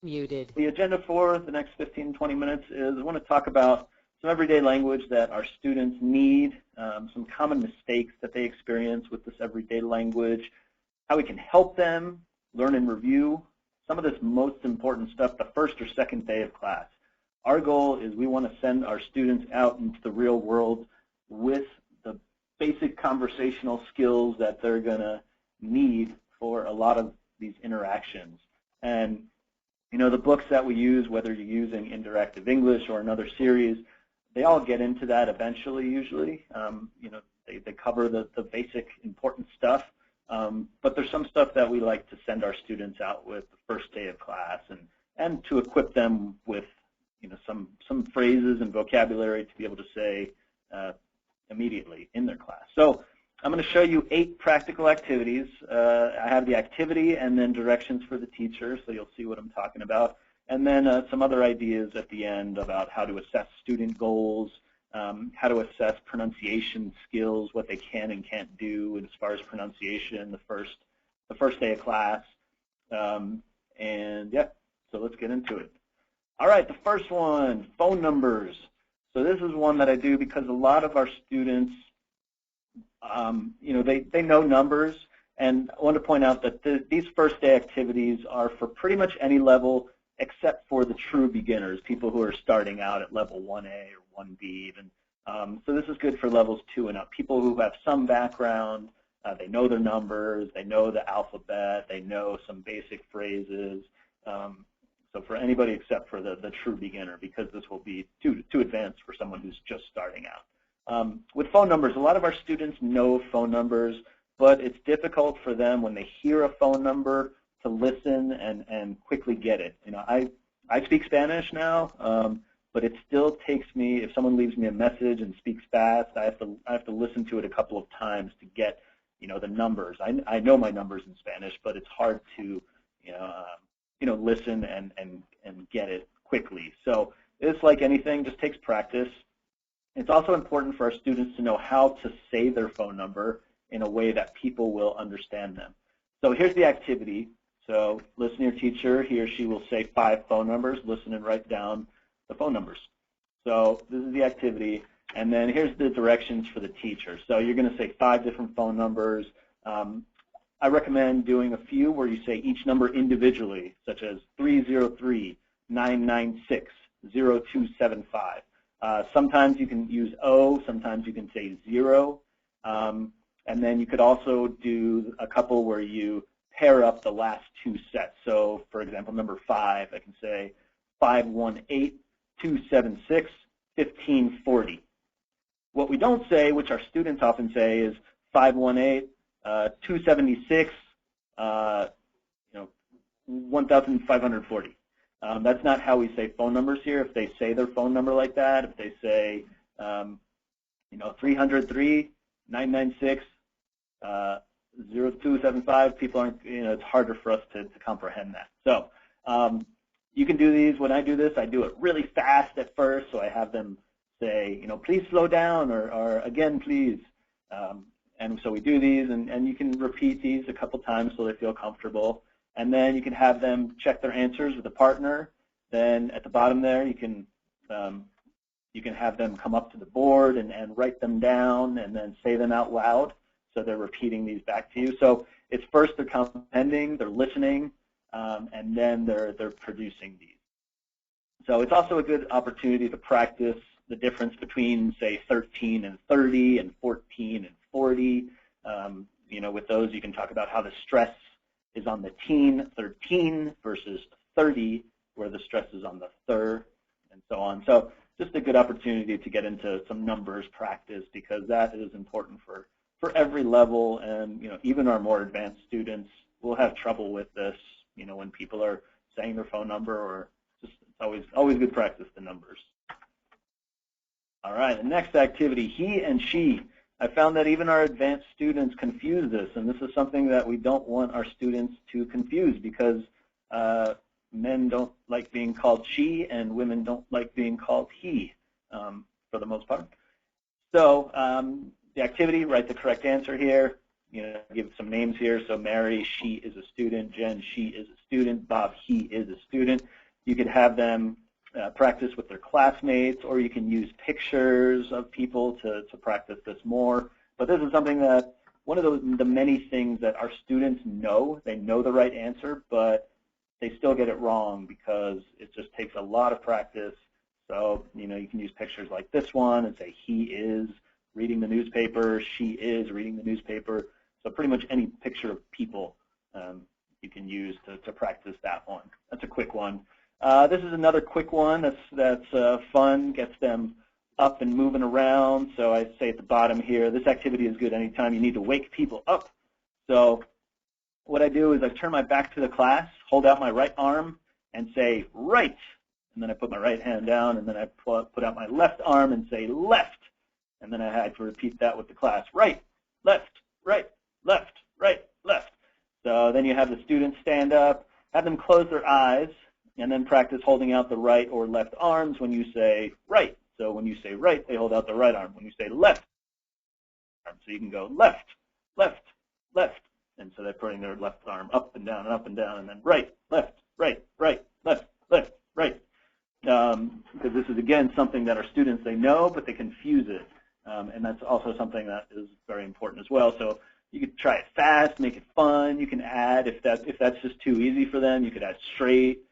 Muted. The agenda for the next 15, 20 minutes is I want to talk about some everyday language that our students need, some common mistakes that they experience with this everyday language, how we can help them learn and review some of this most important stuff the first or second day of class. Our goal is we want to send our students out into the real world with the basic conversational skills that they're going to need for a lot of these interactions. And you know, the books that we use, whether you're using Interactive English or another series, they all get into that eventually, usually. You know, they cover the basic important stuff, but there's some stuff that we like to send our students out with the first day of class and to equip them with, you know, some phrases and vocabulary to be able to say immediately in their class. So I'm going to show you 8 practical activities. I have the activity and then directions for the teacher, so you'll see what I'm talking about. And then some other ideas at the end about how to assess student goals, how to assess pronunciation skills, what they can and can't do as far as pronunciation the first day of class. And yeah, so let's get into it. All right, the first one, phone numbers. So this is one that I do because a lot of our students, you know, they know numbers, and I want to point out that these first day activities are for pretty much any level except for the true beginners, people who are starting out at level 1A or 1B even. So this is good for levels 2 and up, people who have some background, they know their numbers, they know the alphabet, they know some basic phrases. So for anybody except for the true beginner, because this will be too advanced for someone who's just starting out. With phone numbers, a lot of our students know phone numbers, but it's difficult for them when they hear a phone number to listen and quickly get it. You know, I speak Spanish now, but it still takes me, if someone leaves me a message and speaks fast, I have to listen to it a couple of times to get, you know, the numbers. I know my numbers in Spanish, but it's hard to, you know, listen and get it quickly. So it's like anything, just takes practice. It's also important for our students to know how to say their phone number in a way that people will understand them. So here's the activity. So listen to your teacher. He or she will say 5 phone numbers. Listen and write down the phone numbers. So this is the activity. And then here's the directions for the teacher. So you're going to say 5 different phone numbers. I recommend doing a few where you say each number individually, such as 303-996-0275. Sometimes you can use O, sometimes you can say 0. And then you could also do a couple where you pair up the last 2 sets. So for example, number 5, I can say 518-276-1540. What we don't say, which our students often say, is 518-276, 1,540. That's not how we say phone numbers here. If they say their phone number like that, if they say, 303-996-0275, people aren't, it's harder for us to comprehend that. So you can do these. When I do this, I do it really fast at first, so I have them say, please slow down, or again, please. And so we do these, and you can repeat these a couple times so they feel comfortable. And then you can have them check their answers with a partner. Then at the bottom there, you can have them come up to the board and write them down and then say them out loud. So they're repeating these back to you. So it's first they're comprehending, they're listening, and then they're producing these. So it's also a good opportunity to practice the difference between, say, 13 and 30 and 14 and 40. With those, you can talk about how the stress is on the teen, 13 versus 30, where the stress is on the third, and so on. So just a good opportunity to get into some numbers practice, because that is important for every level, and even our more advanced students will have trouble with this, when people are saying their phone number, or just it's always good practice the numbers. All right, the next activity, he and she. I found that even our advanced students confuse this, and this is something that we don't want our students to confuse, because men don't like being called she and women don't like being called he, for the most part. So the activity, write the correct answer here. give some names here. So Mary, she is a student. Jen, she is a student. Bob, he is a student. You could have them practice with their classmates, or you can use pictures of people to practice this more. But this is something that one of the many things that our students know. They know the right answer, but they still get it wrong because it just takes a lot of practice. So, you can use pictures like this one and say he is reading the newspaper, she is reading the newspaper. So pretty much any picture of people you can use to practice that one. That's a quick one. This is another quick one that's fun, gets them up and moving around. So I say at the bottom here, this activity is good anytime you need to wake people up. So what I do is I turn my back to the class, hold out my right arm, and say right. And then I put my right hand down, and then I put out my left arm and say left. And then I had to repeat that with the class. Right, left, right, left, right, left. So then you have the students stand up, have them close their eyes, and then practice holding out the right or left arms when you say right. So when you say right, they hold out the right arm. When you say left, so you can go left, left, left. And so they're putting their left arm up and down, and then right, left, right, right, left, left, right. Because this is, again, something that our students, they know, but they confuse it. And that's also something that is very important as well. So you could try it fast, make it fun. You can add, if that's just too easy for them, you could add straight,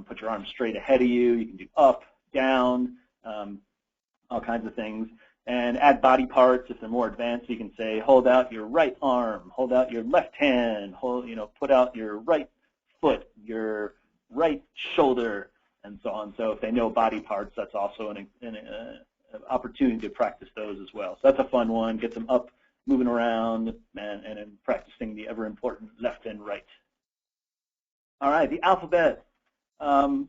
put your arm straight ahead of you. You can do up, down, all kinds of things. And add body parts if they're more advanced. You can say, hold out your right arm, hold out your left hand, put out your right foot, your right shoulder, and so on. So if they know body parts, that's also an opportunity to practice those as well. So that's a fun one. Get them up, moving around, and practicing the ever important left and right. All right, the alphabet. So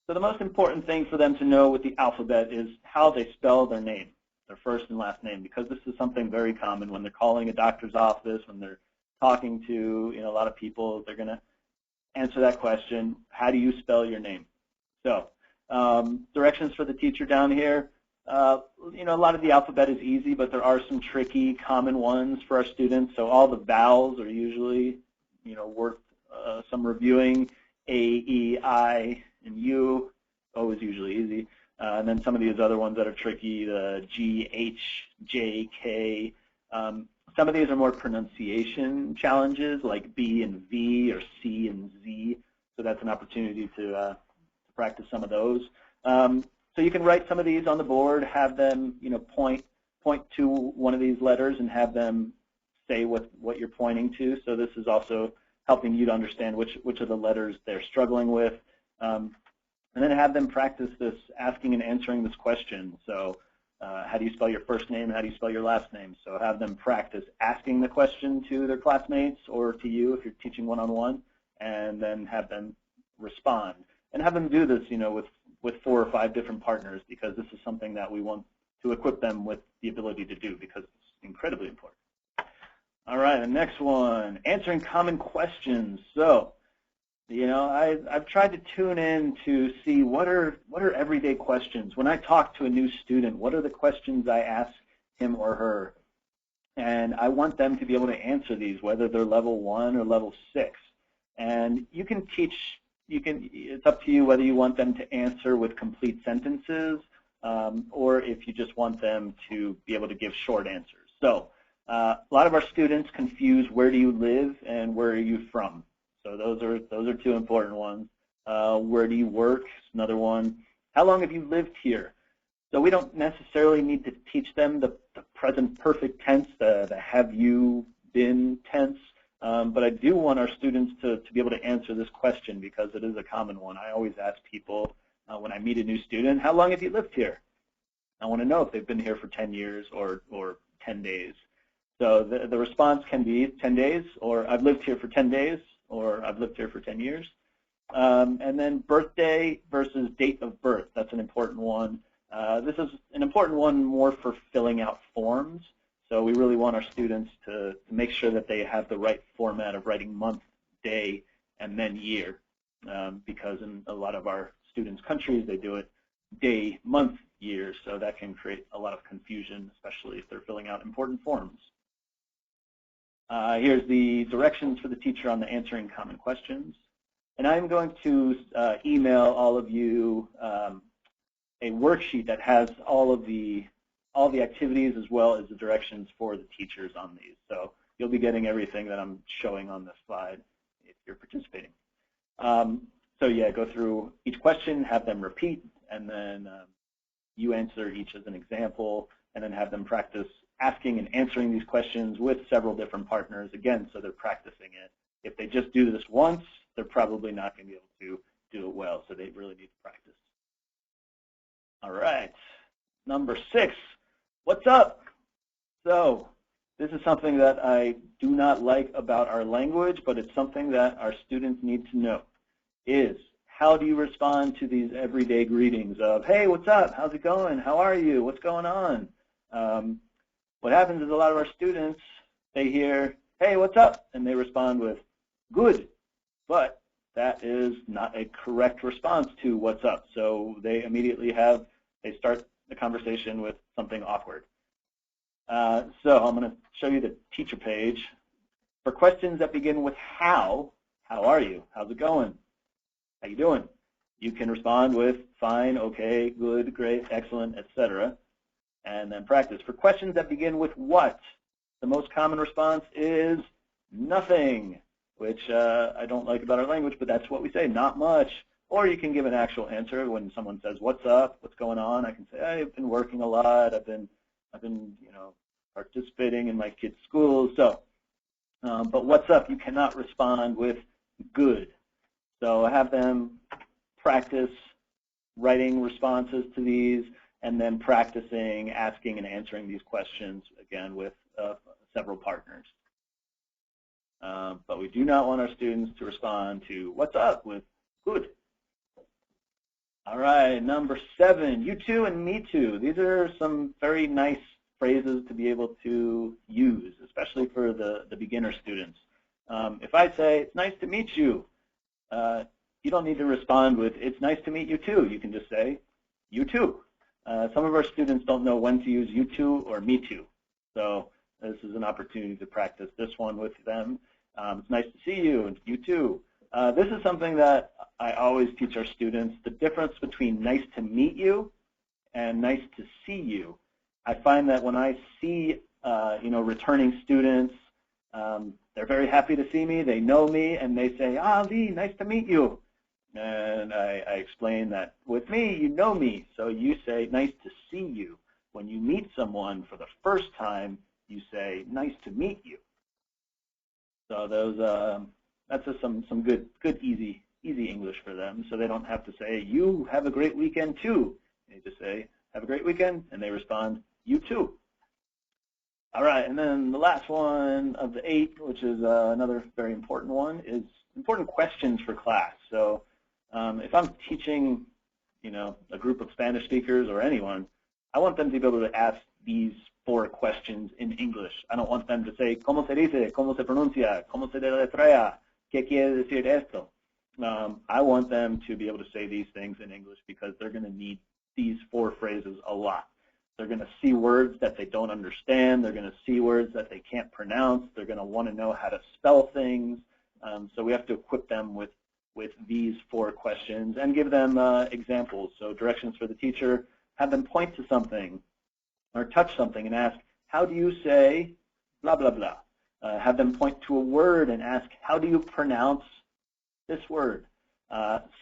the most important thing for them to know with the alphabet is how they spell their name, their first and last name, because this is something very common when they're calling a doctor's office, when they're talking to a lot of people. They're going to answer that question, how do you spell your name? So directions for the teacher down here. A lot of the alphabet is easy, but there are some tricky, common ones for our students. So all the vowels are usually, worth some reviewing. A, E, I, and U. O is usually easy. And then some of these other ones that are tricky, the G, H, J, K. Some of these are more pronunciation challenges, like B and V or C and Z. So that's an opportunity to practice some of those. So you can write some of these on the board, have them, point to one of these letters and have them say what you're pointing to. So this is also helping you to understand which of the letters they're struggling with. And then have them practice this asking and answering this question. So how do you spell your first name? How do you spell your last name? So have them practice asking the question to their classmates or to you if you're teaching one-on-one, and then have them respond. And have them do this, with 4 or 5 different partners, because this is something that we want to equip them with the ability to do, because it's incredibly important. All right, the next one, answering common questions. So, I've tried to tune in to see what are everyday questions. When I talk to a new student, what are the questions I ask him or her? And I want them to be able to answer these, whether they're level 1 or level 6. And you can teach. It's up to you whether you want them to answer with complete sentences or if you just want them to be able to give short answers. So a lot of our students confuse where do you live and where are you from. So those are 2 important ones. Where do you work is another one. How long have you lived here? So we don't necessarily need to teach them the present perfect tense, the have you been tense. But I do want our students to be able to answer this question because it is a common one. I always ask people when I meet a new student, how long have you lived here? I want to know if they've been here for 10 years or 10 days. So the response can be 10 days, or I've lived here for 10 days, or I've lived here for 10 years. And then birthday versus date of birth, that's an important one. This is an important one more for filling out forms. So we really want our students to make sure that they have the right format of writing month, day, and then year, because in a lot of our students' countries, they do it day, month, year, so that can create a lot of confusion, especially if they're filling out important forms. Here's the directions for the teacher on the answering common questions. And I'm going to email all of you a worksheet that has all the activities as well as the directions for the teachers on these. So you'll be getting everything that I'm showing on this slide if you're participating. So yeah, go through each question, have them repeat, and then you answer each as an example, and then have them practice asking and answering these questions with several different partners, again, so they're practicing it. If they just do this once, they're probably not going to be able to do it well, so they really need to practice. All right, number 6, what's up? So this is something that I do not like about our language, but it's something that our students need to know, is how do you respond to these everyday greetings of, hey, what's up? How's it going? How are you? What's going on? What happens is a lot of our students, they hear, hey, what's up? And they respond with, good. But that is not a correct response to what's up. So they immediately they start the conversation with something awkward. So I'm going to show you the teacher page. For questions that begin with how are you? How's it going? How you doing? You can respond with fine, okay, good, great, excellent, etc. And then practice. For questions that begin with what, the most common response is nothing, which I don't like about our language, but that's what we say, not much. Or you can give an actual answer when someone says, what's up, what's going on? I can say, I've been working a lot, I've been participating in my kids' schools. So, but what's up, you cannot respond with good. So have them practice writing responses to these, and then practicing asking and answering these questions, again, with several partners. But we do not want our students to respond to what's up with good. All right, number 7, you too and me too. These are some very nice phrases to be able to use, especially for the beginner students. If I say, it's nice to meet you, you don't need to respond with, it's nice to meet you too. You can just say, you too. Some of our students don't know when to use you too or me too. So this is an opportunity to practice this one with them. It's nice to see you, and you too. This is something that I always teach our students, the difference between nice to meet you and nice to see you. I find that when I see returning students, they're very happy to see me, they know me, and they say, Lee, nice to meet you. And I explain that with me, you know me, so you say nice to see you. When you meet someone for the first time, you say nice to meet you. So those that's just some good easy English for them, so they don't have to say you have a great weekend too. They just say have a great weekend, and they respond you too. All right, and then the last one of the 8, which is another very important one, is important questions for class. So if I'm teaching, a group of Spanish speakers or anyone, I want them to be able to ask these 4 questions in English. I don't want them to say, ¿Cómo se dice? ¿Cómo se pronuncia? ¿Cómo se deletrea? ¿Qué quiere decir esto? I want them to be able to say these things in English because they're going to need these 4 phrases a lot. They're going to see words that they don't understand. They're going to see words that they can't pronounce. They're going to want to know how to spell things. So we have to equip them with these 4 questions and give them examples. So directions for the teacher, have them point to something or touch something and ask, how do you say blah, blah, blah? Have them point to a word and ask, how do you pronounce this word?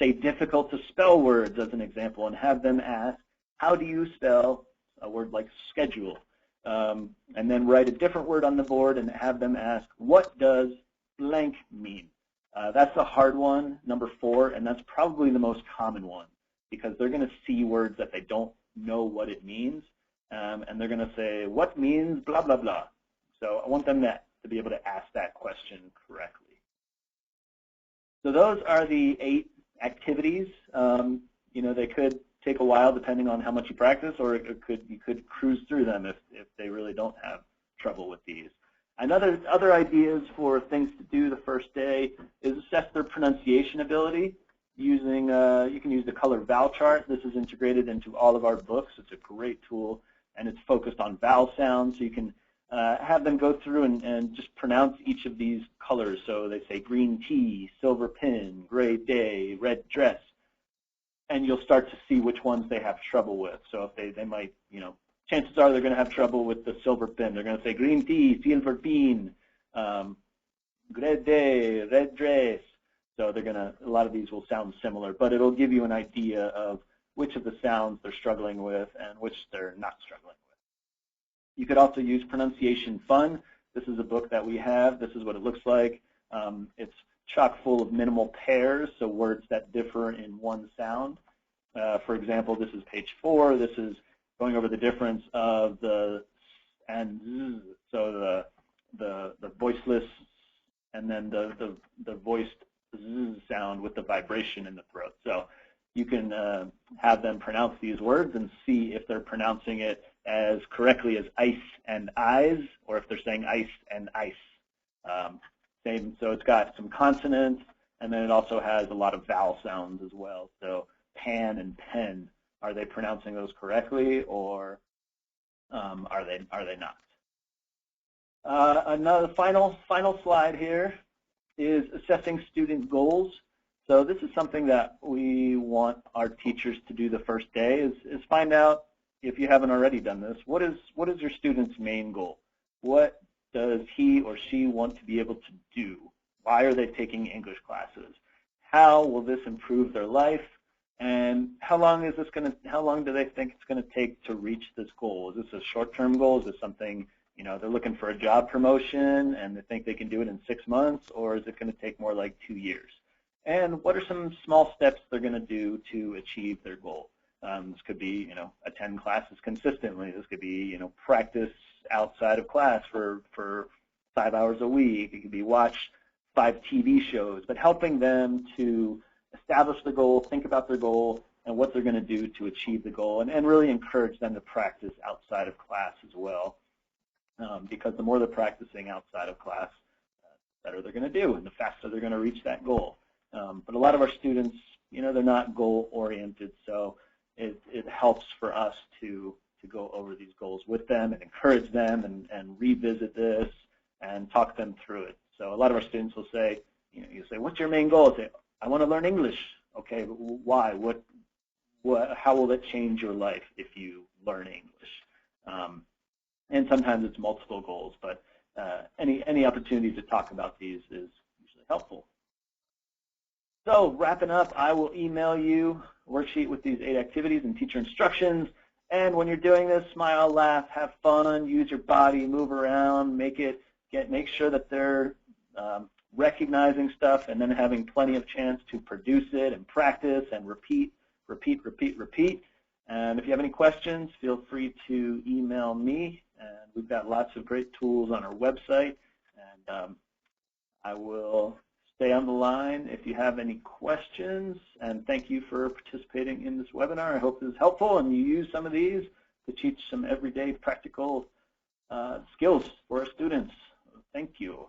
Say difficult to spell words as an example and have them ask, how do you spell a word like schedule? And then write a different word on the board and have them ask, what does blank mean? That's a hard one, number 4, and that's probably the most common one because they're going to see words that they don't know what it means, and they're going to say, what means blah, blah, blah? So I want them to be able to ask that question correctly. So those are the 8 activities. They could take a while depending on how much you practice, or you could cruise through them if they really don't have trouble with these. And other ideas for things to do the first day is assess their pronunciation ability using, you can use the color vowel chart. This is integrated into all of our books. It's a great tool, and it's focused on vowel sounds. So you can have them go through and just pronounce each of these colors. So they say green tea, silver pin, gray day, red dress, and you'll start to see which ones they have trouble with. So if they might, chances are they're going to have trouble with the silver pin. They're going to say green tea, silver pin, gray day, red dress. So a lot of these will sound similar, but it'll give you an idea of which of the sounds they're struggling with and which they're not struggling with. You could also use Pronunciation Fun. This is a book that we have. This is what it looks like. It's chock full of minimal pairs, so words that differ in one sound. For example, this is page 4. This is going over the difference of the and z, so the voiceless and then the voiced z sound with the vibration in the throat. So you can have them pronounce these words and see if they're pronouncing it as correctly as ice and eyes, or if they're saying ice and ice. So it's got some consonants, and then it also has a lot of vowel sounds as well. So pan and pen, are they pronouncing those correctly, or are they not? Another final slide here is assessing student goals. So this is something that we want our teachers to do the first day, is find out, if you haven't already done this, what is your student's main goal? What does he or she want to be able to do? Why are they taking English classes? How will this improve their life? And how long do they think it's going to take to reach this goal? Is this a short-term goal? Is this something, they're looking for a job promotion and they think they can do it in 6 months, or is it going to take more like 2 years? And what are some small steps they're going to do to achieve their goal? This could be, attend classes consistently. This could be, practice outside of class for 5 hours a week. It could be watch 5 TV shows, but helping them to establish the goal, think about their goal, and what they're going to do to achieve the goal, and really encourage them to practice outside of class as well. Because the more they're practicing outside of class, the better they're going to do, and the faster they're going to reach that goal. But a lot of our students, they're not goal-oriented, so it helps for us to go over these goals with them and encourage them and revisit this and talk them through it. So a lot of our students will say, you say, what's your main goal? I say, I want to learn English. Okay, but why? How will that change your life if you learn English? And sometimes it's multiple goals, but any opportunity to talk about these is usually helpful. So wrapping up, I will email you a worksheet with these 8 activities and teacher instructions. And when you're doing this, smile, laugh, have fun, use your body, move around, make sure that they're recognizing stuff and then having plenty of chance to produce it and practice and repeat. And if you have any questions, feel free to email me. And we've got lots of great tools on our website. And I will stay on the line if you have any questions. And thank you for participating in this webinar. I hope this is helpful and you use some of these to teach some everyday practical skills for our students. Thank you.